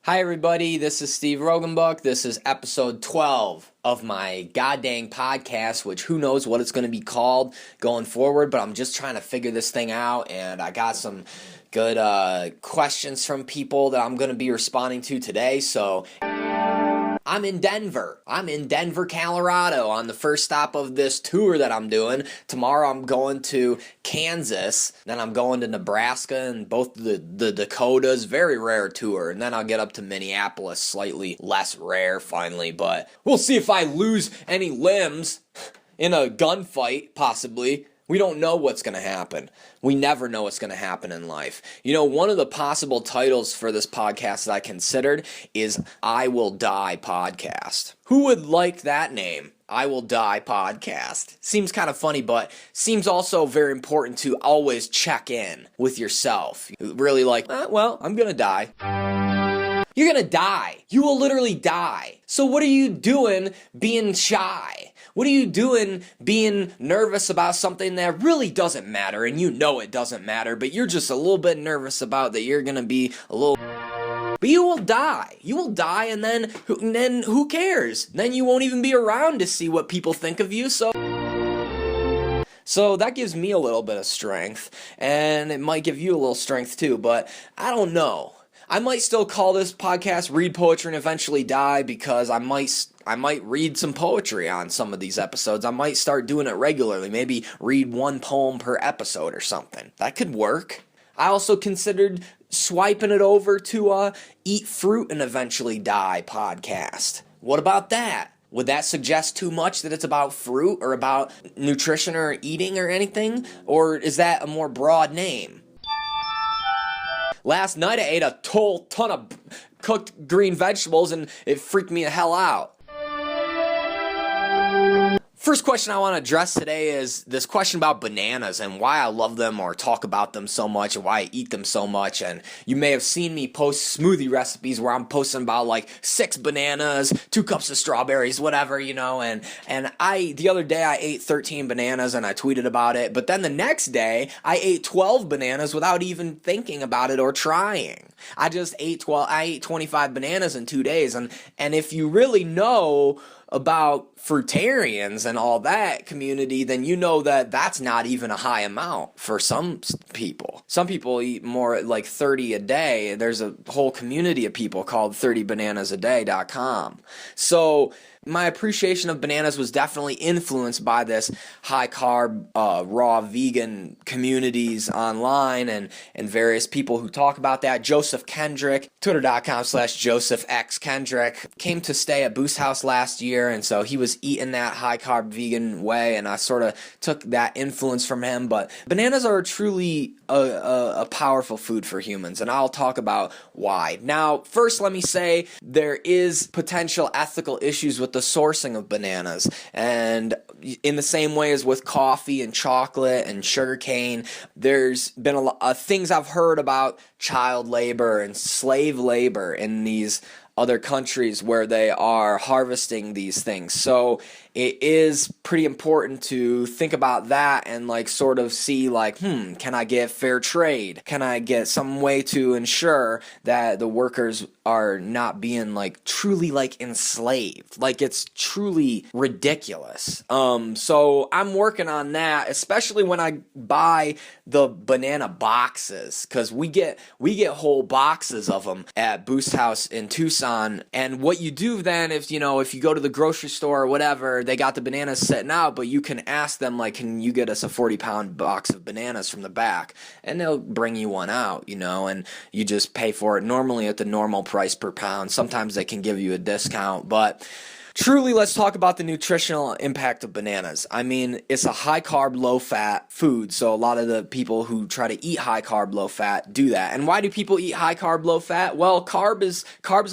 Hi everybody, this is Steve Rogenbuck. This is episode 12 of my goddamn podcast, which who knows what it's going to be called going forward, but I'm just trying to figure this thing out, and I got some good questions from people that I'm going to be responding to today, so I'm in Denver, Colorado on the first stop of this tour that I'm doing. Tomorrow I'm going to Kansas, then I'm going to Nebraska and both the Dakotas, very rare tour, and then I'll get up to Minneapolis, slightly less rare finally, but we'll see if I lose any limbs in a gunfight, possibly. We don't know what's going to happen. We never know what's going to happen in life. You know, one of the possible titles for this podcast that I considered is I Will Die Podcast. Who would like that name? I Will Die Podcast. Seems kind of funny, but seems also very important to always check in with yourself. Really I'm going to die. You're going to die. You will literally die. So what are you doing being shy? What are you doing being nervous about something that really doesn't matter, and you know it doesn't matter, but you're just a little bit nervous about that you're going to be a little... But you will die. You will die, and then who cares? Then you won't even be around to see what people think of you, so that gives me a little bit of strength, and it might give you a little strength too, but I don't know. I might still call this podcast Read Poetry and Eventually Die because I might read some poetry on some of these episodes. I might start doing it regularly, maybe read one poem per episode or something. That could work. I also considered swiping it over to Eat Fruit and Eventually Die podcast. What about that? Would that suggest too much that it's about fruit or about nutrition or eating or anything? Or is that a more broad name? Last night I ate a whole ton of cooked green vegetables and it freaked me the hell out. First question I want to address today is this question about bananas and why I love them or talk about them so much and why I eat them so much. And you may have seen me post smoothie recipes where I'm posting about like 6 bananas, 2 cups of strawberries, whatever, you know. And the other day I ate 13 bananas and I tweeted about it. But then the next day I ate 12 bananas without even thinking about it or trying. I ate 25 bananas in 2 days. And if you really know about fruitarians and all that community, then you know that that's not even a high amount for some people. Some people eat more like 30 a day. There's a whole community of people called 30bananasaday.com. So my appreciation of bananas was definitely influenced by this high-carb, raw vegan communities online and various people who talk about that. Joseph Kendrick, twitter.com/JosephXKendrick, came to stay at Boost House last year, and so he was eating that high-carb vegan way, and I sort of took that influence from him. But bananas are truly a powerful food for humans, and I'll talk about why. Now, first let me say there is potential ethical issues with the sourcing of bananas, and in the same way as with coffee and chocolate and sugarcane, there's been a lot of things I've heard about child labor and slave labor in these other countries where they are harvesting these things. So it is pretty important to think about that and like sort of see like, can I get fair trade? Can I get some way to ensure that the workers are not being like truly like enslaved? Like it's truly ridiculous. So I'm working on that, especially when I buy the banana boxes, because we get whole boxes of them at Boost House in Tucson. And what you do then, if you go to the grocery store or whatever, they got the bananas sitting out, but you can ask them like, can you get us a 40-pound box of bananas from the back? And they'll bring you one out, and you just pay for it normally at the normal price per pound. Sometimes they can give you a discount, but truly, let's talk about the nutritional impact of bananas. I mean, it's a high-carb, low-fat food, so a lot of the people who try to eat high-carb, low-fat do that. And why do people eat high-carb, low-fat? Well, carbs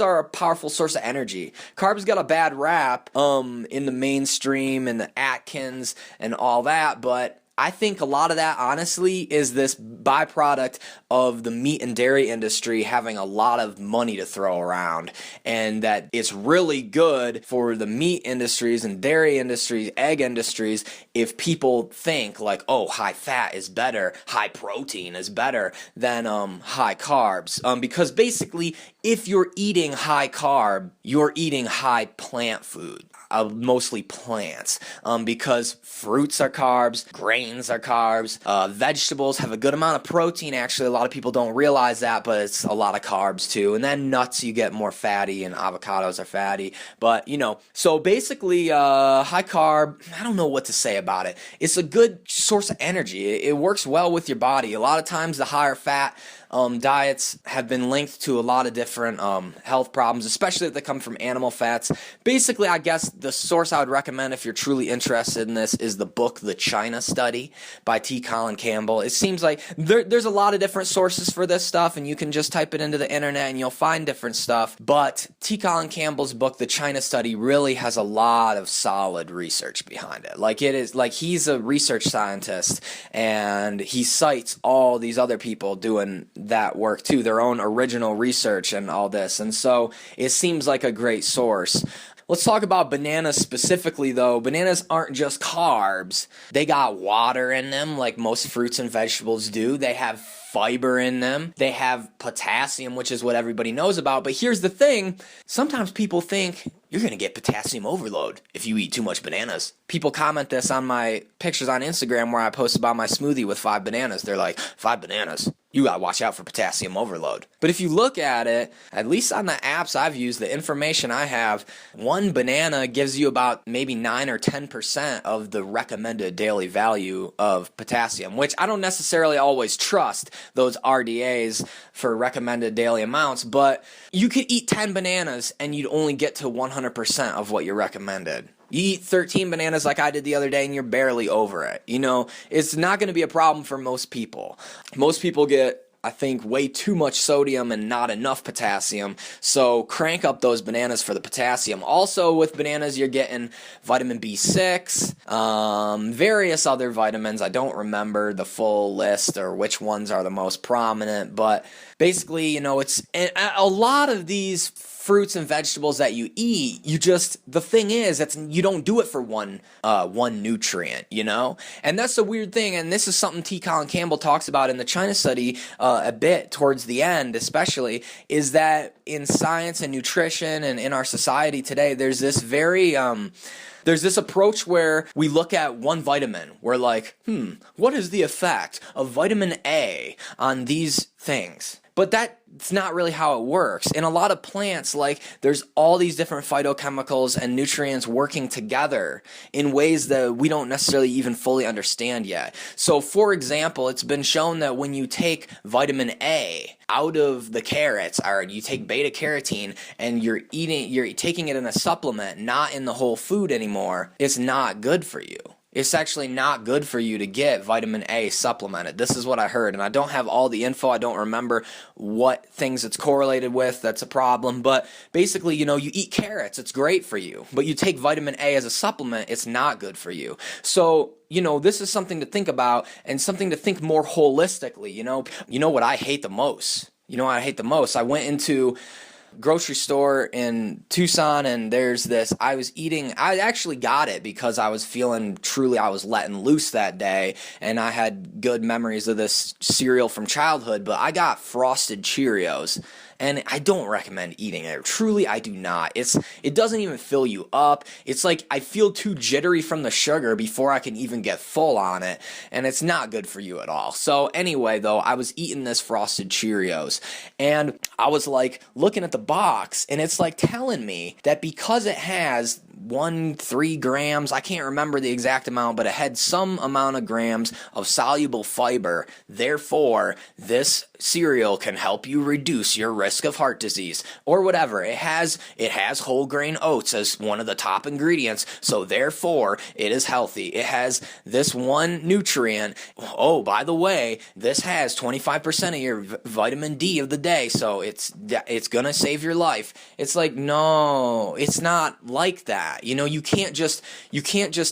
are a powerful source of energy. Carbs got a bad rap in the mainstream and the Atkins and all that, but I think a lot of that, honestly, is this byproduct of the meat and dairy industry having a lot of money to throw around, and that it's really good for the meat industries and dairy industries, egg industries, if people think like, oh, high fat is better, high protein is better than high carbs. Because basically, if you're eating high carb, you're eating high plant food. Mostly plants, because fruits are carbs, grains are carbs, vegetables have a good amount of protein. Actually, a lot of people don't realize that, but it's a lot of carbs too. And then nuts, you get more fatty, and avocados are fatty. But so basically, high carb, I don't know what to say about it. It's a good source of energy. It works well with your body. A lot of times, the higher fat diets have been linked to a lot of different health problems, especially if they come from animal fats. Basically, I guess the source I would recommend if you're truly interested in this is the book The China Study by T. Colin Campbell. It seems like there's a lot of different sources for this stuff, and you can just type it into the internet and you'll find different stuff. But T. Colin Campbell's book The China Study really has a lot of solid research behind it. Like, it is like he's a research scientist, and he cites all these other people doing that work too, their own original research and all this, and so it seems like a great source. Let's talk about bananas specifically, though. Bananas aren't just carbs. They got water in them, like most fruits and vegetables do. They have fiber in them. They have potassium, which is what everybody knows about. But here's the thing. Sometimes people think you're going to get potassium overload if you eat too much bananas. People comment this on my pictures on Instagram where I post about my smoothie with 5 bananas. They're like, 5 bananas? You got to watch out for potassium overload. But if you look at it, at least on the apps I've used, the information I have, 1 banana gives you about maybe 9 or 10% of the recommended daily value of potassium, which I don't necessarily always trust those RDAs for recommended daily amounts, but you could eat 10 bananas and you'd only get to 100% of what you're recommended. You eat 13 bananas like I did the other day and you're barely over it. It's not going to be a problem for most people. Most people get, I think, way too much sodium and not enough potassium, so crank up those bananas for the potassium. Also, with bananas, you're getting vitamin B6, various other vitamins. I don't remember the full list or which ones are the most prominent, but basically, it's a lot of these fruits and vegetables that you eat, the thing is, you don't do it for one nutrient, and that's the weird thing. And this is something T. Colin Campbell talks about in the China Study a bit towards the end, especially, is that in science and nutrition and in our society today, there's this there's this approach where we look at one vitamin. We're like, what is the effect of vitamin A on these things? But that's not really how it works. In a lot of plants, there's all these different phytochemicals and nutrients working together in ways that we don't necessarily even fully understand yet. So, for example, it's been shown that when you take vitamin A out of the carrots, or you take beta carotene and you're taking it in a supplement, not in the whole food anymore, it's not good for you. It's actually not good for you to get vitamin A supplemented. This is what I heard, and I don't have all the info. I don't remember what things it's correlated with. That's a problem. But basically, you eat carrots. It's great for you. But you take vitamin A as a supplement, it's not good for you. So, this is something to think about and something to think more holistically. You know what I hate the most? I went into grocery store in Tucson, and there's this, I actually got it because I was letting loose that day, and I had good memories of this cereal from childhood, but I got Frosted Cheerios, and I don't recommend eating it. Truly, I do not. It doesn't even fill you up. It's like I feel too jittery from the sugar before I can even get full on it, and it's not good for you at all. So anyway, though, I was eating this Frosted Cheerios, and I was looking at the box, and it's telling me that because it has 3 grams, I can't remember the exact amount, but it had some amount of grams of soluble fiber. Therefore, this cereal can help you reduce your risk of heart disease or whatever. It has whole grain oats as one of the top ingredients, so therefore it is healthy. It has this one nutrient. Oh, by the way, this has 25% of your vitamin D of the day, so it's gonna save your life. It's no, it's not like that. You can't just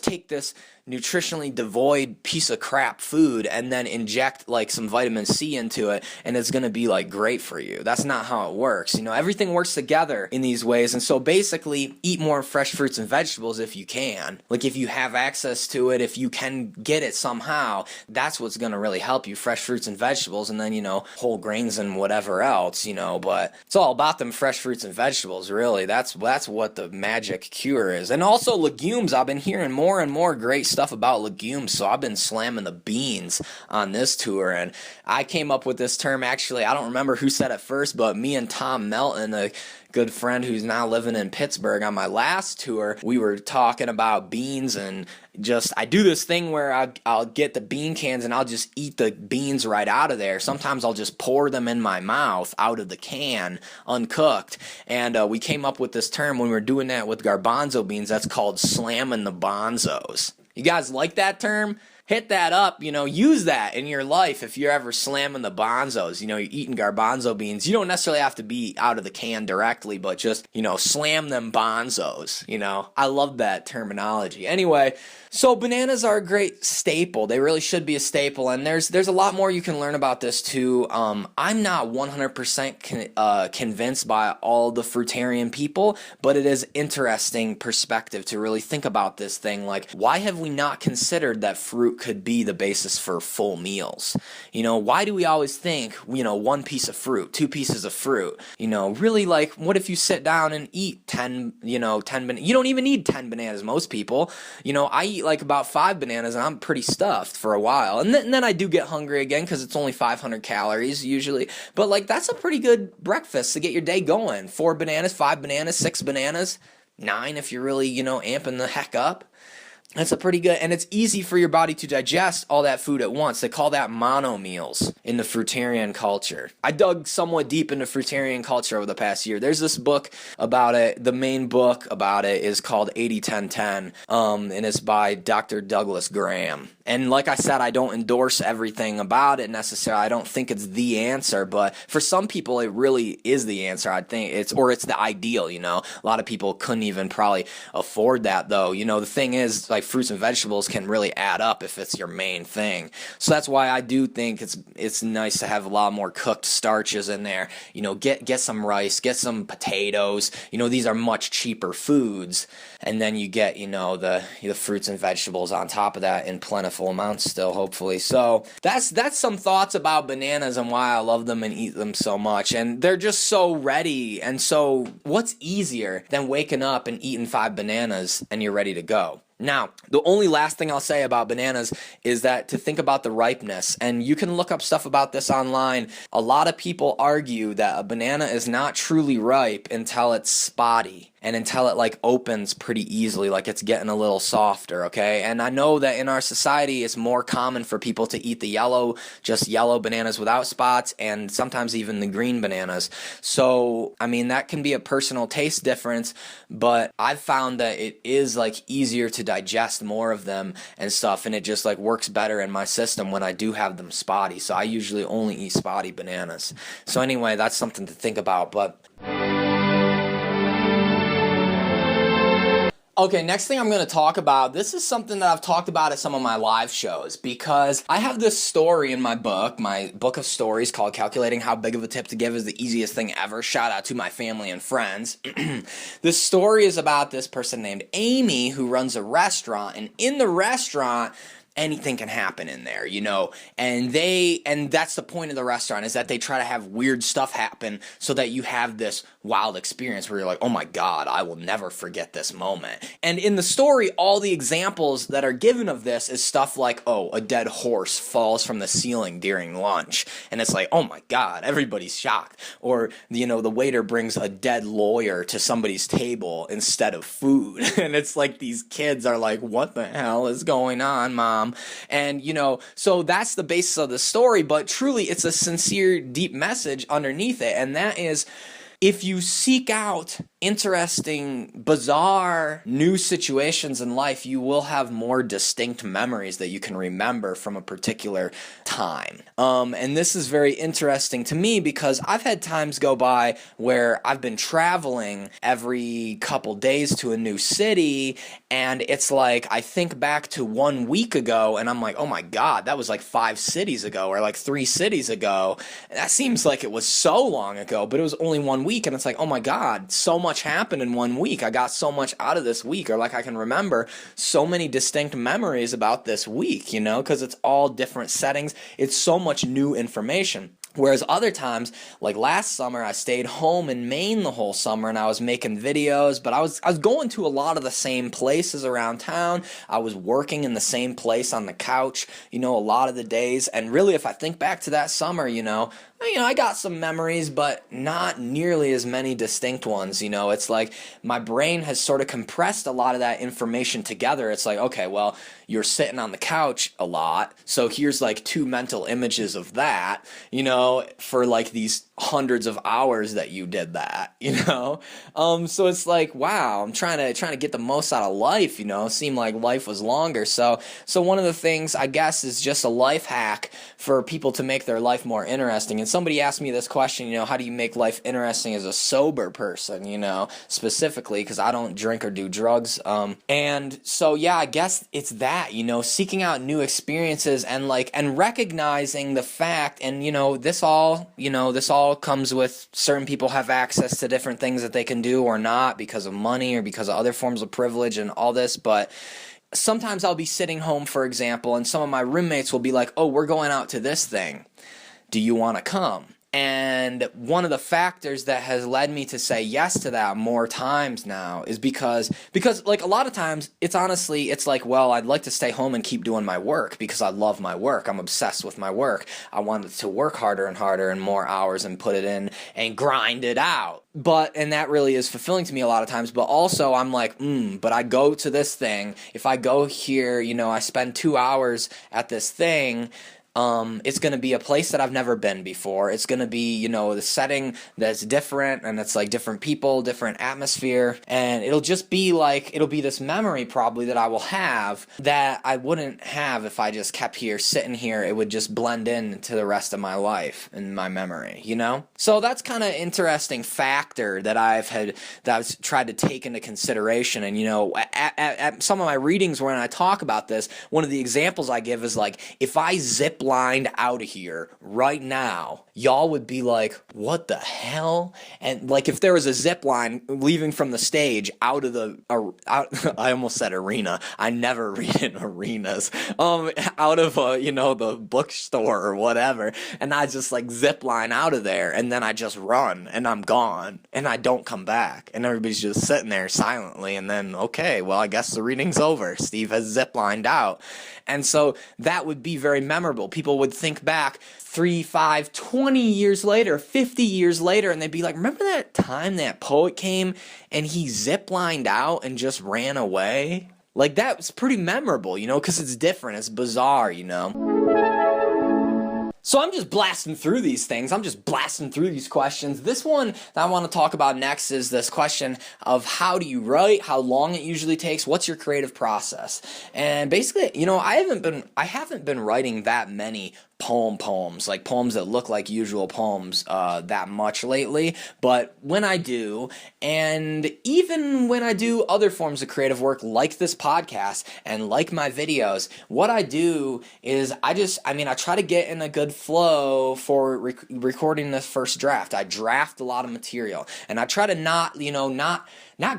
take this nutritionally devoid piece of crap food and then inject like some vitamin C into it and it's going to be like great for you. That's not how it works. Everything works together in these ways. And so basically eat more fresh fruits and vegetables if you can. Like if you have access to it, if you can get it somehow, that's what's going to really help you. Fresh fruits and vegetables, and then, whole grains and whatever else, but it's all about them fresh fruits and vegetables, really. That's what the magic cure is. And also legumes. I've been hearing more and more great stuff about legumes, so I've been slamming the beans on this tour. And I came up with this term, actually, I don't remember who said it first, but me and Tom Melton, a good friend who's now living in Pittsburgh, on my last tour, we were talking about beans, and I do this thing where I'll get the bean cans and I'll just eat the beans right out of there. Sometimes I'll just pour them in my mouth out of the can, uncooked. And we came up with this term when we were doing that with garbanzo beans. That's called slammin' the Banzos. You guys like that term? Hit that up, use that in your life if you're ever slamming the Banzos. You're eating garbanzo beans. You don't necessarily have to be out of the can directly, but just, slam them Banzos. I love that terminology. Anyway, so bananas are a great staple. They really should be a staple, and there's a lot more you can learn about this too. I'm not 100% convinced by all the fruitarian people, but it is interesting perspective to really think about this thing. Like, why have we not considered that fruit could be the basis for full meals? Why do we always think, one piece of fruit, 2 pieces of fruit? Really, like, what if you sit down and eat 10 bananas? You don't even need 10 bananas, most people. I eat like about 5 bananas and I'm pretty stuffed for a while. And then I do get hungry again because it's only 500 calories usually. But like, that's a pretty good breakfast to get your day going. 4 bananas, 5 bananas, 6 bananas, 9 if you're really, amping the heck up. That's a pretty good, and it's easy for your body to digest all that food at once. They call that mono meals in the fruitarian culture. I dug somewhat deep into fruitarian culture over the past year. There's this book about it. The main book about it is called 80-10-10, and it's by Dr. Douglas Graham. And like I said, I don't endorse everything about it necessarily. I don't think it's the answer, but for some people, it really is the answer. I think it's the ideal, A lot of people couldn't even probably afford that, though. The thing is, like, fruits and vegetables can really add up if it's your main thing. So that's why I do think it's nice to have a lot more cooked starches in there. Get some rice, get some potatoes. These are much cheaper foods. And then you get, the fruits and vegetables on top of that in plentiful amounts still, hopefully. So that's some thoughts about bananas and why I love them and eat them so much. And they're just so ready. And so what's easier than waking up and eating 5 bananas and you're ready to go? Now, the only last thing I'll say about bananas is that to think about the ripeness, and you can look up stuff about this online. A lot of people argue that a banana is not truly ripe until it's spotty and until it like opens pretty easily, like it's getting a little softer, okay? And I know that in our society, it's more common for people to eat the just yellow bananas without spots, and sometimes even the green bananas. So, that can be a personal taste difference, but I've found that it is like easier to digest more of them and stuff, and it just like works better in my system when I do have them spotty. So I usually only eat spotty bananas. So anyway, that's something to think about. But okay, next thing I'm going to talk about, this is something that I've talked about at some of my live shows, because I have this story in my book of stories called Calculating How Big of a Tip to Give is the Easiest Thing Ever. Shout out to my family and friends. This story is about this person named Amy who runs a restaurant, and in the restaurant, anything can happen in there, and that's the point of the restaurant, is that they try to have weird stuff happen so that you have this wild experience where you're like, oh my God, I will never forget this moment. And in the story, all the examples that are given of this is stuff like, oh, a dead horse falls from the ceiling during lunch, and it's like, oh my God, everybody's shocked. Or, the waiter brings a dead lawyer to somebody's table instead of food, and it's like these kids are like, what the hell is going on, Mom? And, so that's the basis of the story, but truly it's a sincere, deep message underneath it, and that is, if you seek out interesting, bizarre, new situations in life, you will have more distinct memories that you can remember from a particular time. And this is very interesting to me because I've had times go by where I've been traveling every couple days to a new city, and it's like I think back to 1 week ago and I'm like, oh my God, that was like 5 cities ago or like 3 cities ago. And that seems like it was so long ago, but it was only 1 week, and it's like, oh my God, so much happened in 1 week. I got so much out of this week, or like I can remember so many distinct memories about this week, because it's all different settings. It's so much new information. Whereas other times, like last summer, I stayed home in Maine the whole summer and I was making videos, but I was going to a lot of the same places around town. I was working in the same place on the couch, a lot of the days. And really, if I think back to that summer, I got some memories, but not nearly as many distinct ones. It's like my brain has sort of compressed a lot of that information together. It's like, okay, well, you're sitting on the couch a lot, so here's like 2 mental images of that, for like these hundreds of hours that you did that, so it's like, wow, I'm trying to get the most out of life, seemed like life was longer. So one of the things, I guess, is just a life hack for people to make their life more interesting. And somebody asked me this question, how do you make life interesting as a sober person, specifically, because I don't drink or do drugs. And so, yeah, I guess it's that, seeking out new experiences and recognizing the fact, and, this all comes with certain people have access to different things that they can do or not because of money or because of other forms of privilege and all this, but sometimes I'll be sitting home, for example, and some of my roommates will be like, oh, we're going out to this thing. Do you want to come? And one of the factors that has led me to say yes to that more times now is because like a lot of times it's like, well, I'd like to stay home and keep doing my work because I love my work. I'm obsessed with my work. I wanted to work harder and harder and more hours and put it in and grind it out. And that really is fulfilling to me a lot of times. But also I'm like, but I go to this thing. If I go here, I spend 2 hours at this thing. It's going to be a place that I've never been before. It's going to be, the setting that's different, and it's like different people, different atmosphere, and it'll be this memory probably that I will have that I wouldn't have if I just kept here, sitting here. It would just blend in to the rest of my life and my memory, So that's kind of interesting factor that I've tried to take into consideration. And, at some of my readings when I talk about this, one of the examples I give is like, if I zip lined out of here right now, y'all would be like, what the hell? And like if there was a zip line leaving from the stage out of the I almost said arena. I never read in arenas. Out of the bookstore or whatever, and I just like zip line out of there, and then I just run and I'm gone and I don't come back, and everybody's just sitting there silently, and then okay, well, I guess the reading's over. Steve has zip lined out. And so that would be very memorable. People would think back 3, 5, 20 years later, 50 years later, and they'd be like, remember that time that poet came and he zip-lined out and just ran away? Like, that was pretty memorable, because it's different, it's bizarre, So I'm just blasting through these things. I'm just blasting through these questions. This one that I want to talk about next is this question of how do you write, how long it usually takes, what's your creative process? And basically, I haven't been writing that many poems, like poems that look like usual poems that much lately, but when I do, and even when I do other forms of creative work like this podcast and like my videos, what I do is I try to get in a good flow for recording this first draft. I draft a lot of material, and I try to not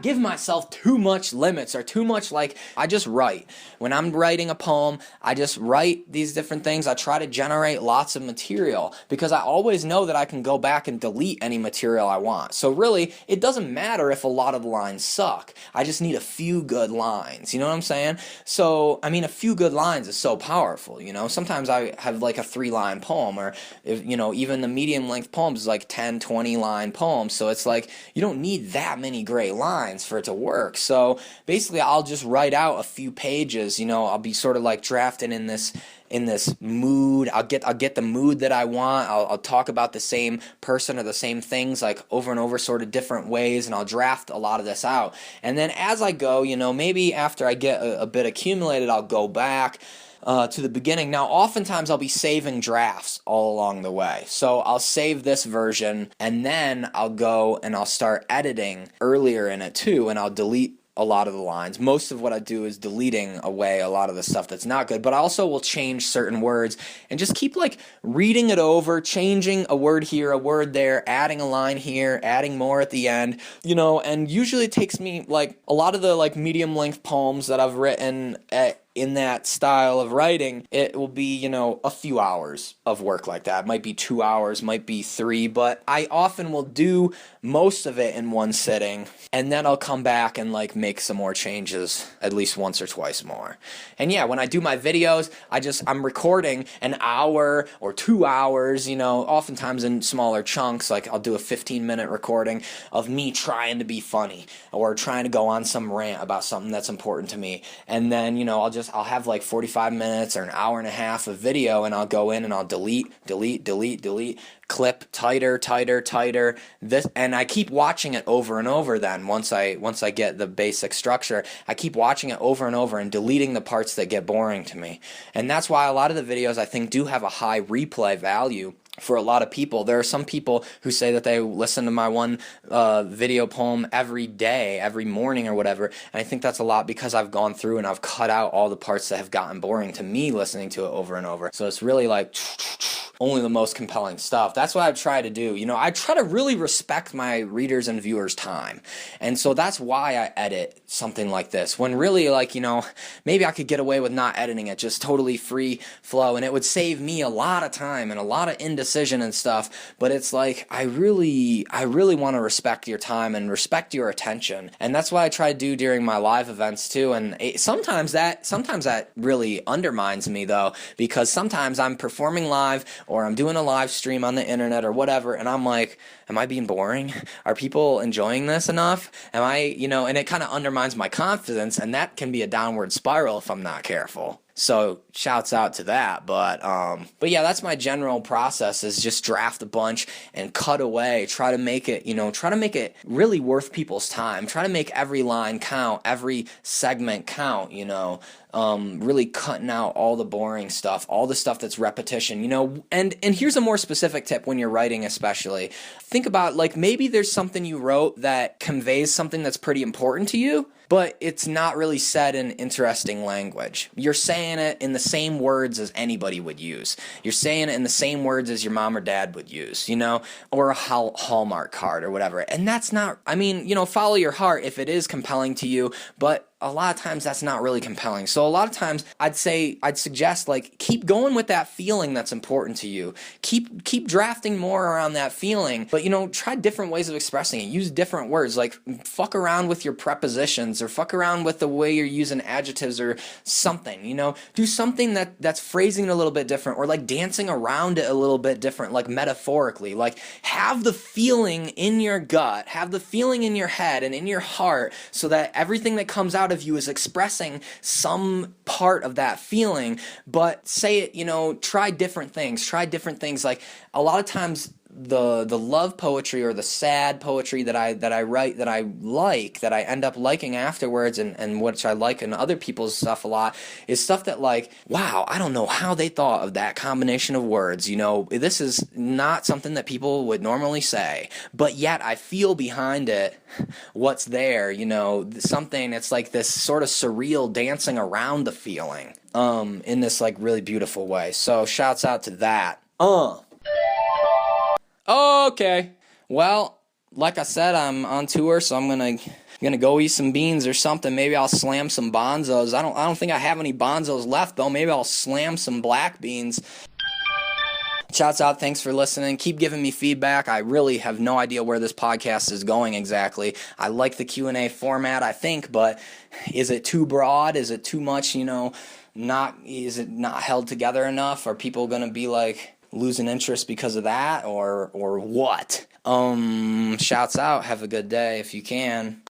give myself too much limits or too much, I just write. When I'm writing a poem, I just write these different things. I try to generate lots of material because I always know that I can go back and delete any material I want. So really, it doesn't matter if a lot of the lines suck. I just need a few good lines. You know what I'm saying? So, a few good lines is so powerful, Sometimes I have like a 3-line poem, or if, even the medium length poems is like 10, 20 line poems. So it's like, you don't need that many great lines for it to work. So basically I'll just write out a few pages, I'll be sort of like drafting in this in this mood. I'll get the mood that I want. I'll talk about the same person or the same things like over and over, sort of different ways, and I'll draft a lot of this out. And then as I go, maybe after I get a bit accumulated, I'll go back to the beginning. Now, oftentimes I'll be saving drafts all along the way. So I'll save this version, and then I'll go and I'll start editing earlier in it too, and I'll delete a lot of the lines. Most of what I do is deleting away a lot of the stuff that's not good, but I also will change certain words and just keep like reading it over, changing a word here, a word there, adding a line here, adding more at the end, and usually it takes me like a lot of the like medium length poems that I've written in that style of writing, it will be, a few hours of work like that. It might be 2 hours, might be 3, but I often will do most of it in one sitting, and then I'll come back and like make some more changes at least once or twice more. And yeah, when I do my videos, I'm recording an hour or 2 hours, oftentimes in smaller chunks. Like I'll do a 15-minute recording of me trying to be funny or trying to go on some rant about something that's important to me. And then, I'll have like 45 minutes or an hour and a half of video, and I'll go in and I'll delete, clip tighter, this, and I keep watching it over and over. Then once I get the basic structure, I keep watching it over and over and deleting the parts that get boring to me. And that's why a lot of the videos I think do have a high replay value for a lot of people. There are some people who say that they listen to my one video poem every day, every morning or whatever, and I think that's a lot because I've gone through and I've cut out all the parts that have gotten boring to me listening to it over and over. So it's really like only the most compelling stuff. That's what I try to do. I try to really respect my readers' and viewers' time. And so that's why I edit something like this. When really, like, maybe I could get away with not editing it, just totally free flow, and it would save me a lot of time and a lot of indecision and stuff. But it's like, I really want to respect your time and respect your attention. And that's what I try to do during my live events too. And sometimes that really undermines me though, because sometimes I'm performing live or I'm doing a live stream on the internet or whatever, and I'm like, am I being boring? Are people enjoying this enough? Am I, and it kind of undermines my confidence, and that can be a downward spiral if I'm not careful. So shouts out to that, but yeah, that's my general process, is just draft a bunch and cut away, try to make it really worth people's time, try to make every line count, every segment count, really cutting out all the boring stuff, all the stuff that's repetition, and here's a more specific tip when you're writing especially. Think about, like, maybe there's something you wrote that conveys something that's pretty important to you, but it's not really said in interesting language. You're saying it in the same words as anybody would use. You're saying it in the same words as your mom or dad would use, or a Hallmark card or whatever. And that's not, follow your heart if it is compelling to you, but a lot of times that's not really compelling. So a lot of times I'd suggest, like, keep going with that feeling that's important to you. Keep drafting more around that feeling, but try different ways of expressing it. Use different words, like fuck around with your prepositions or fuck around with the way you're using adjectives or something, do something that's phrasing it a little bit different, or like dancing around it a little bit different, like metaphorically. Like, have the feeling in your gut, have the feeling in your head and in your heart, so that everything that comes out of you is expressing some part of that feeling. But say it, try different things. Like, a lot of times the love poetry or the sad poetry that I write, that I end up liking afterwards, and which I like in other people's stuff a lot, is stuff that, like, wow, I don't know how they thought of that combination of words. This is not something that people would normally say, but yet I feel behind it what's there, something. It's like this sort of surreal dancing around the feeling in this, like, really beautiful way. So shouts out to that. Okay, well, like I said, I'm on tour, so I'm gonna go eat some beans or something. Maybe I'll slam some Banzos. I don't think I have any Banzos left though. Maybe I'll slam some black beans. Shouts out, thanks for listening. Keep giving me feedback. I really have no idea where this podcast is going exactly. I like the Q&A format, I think, but is it too broad? Is it too much, is it not held together enough? Are people gonna be like losing interest because of that, or what? Shouts out. Have a good day if you can.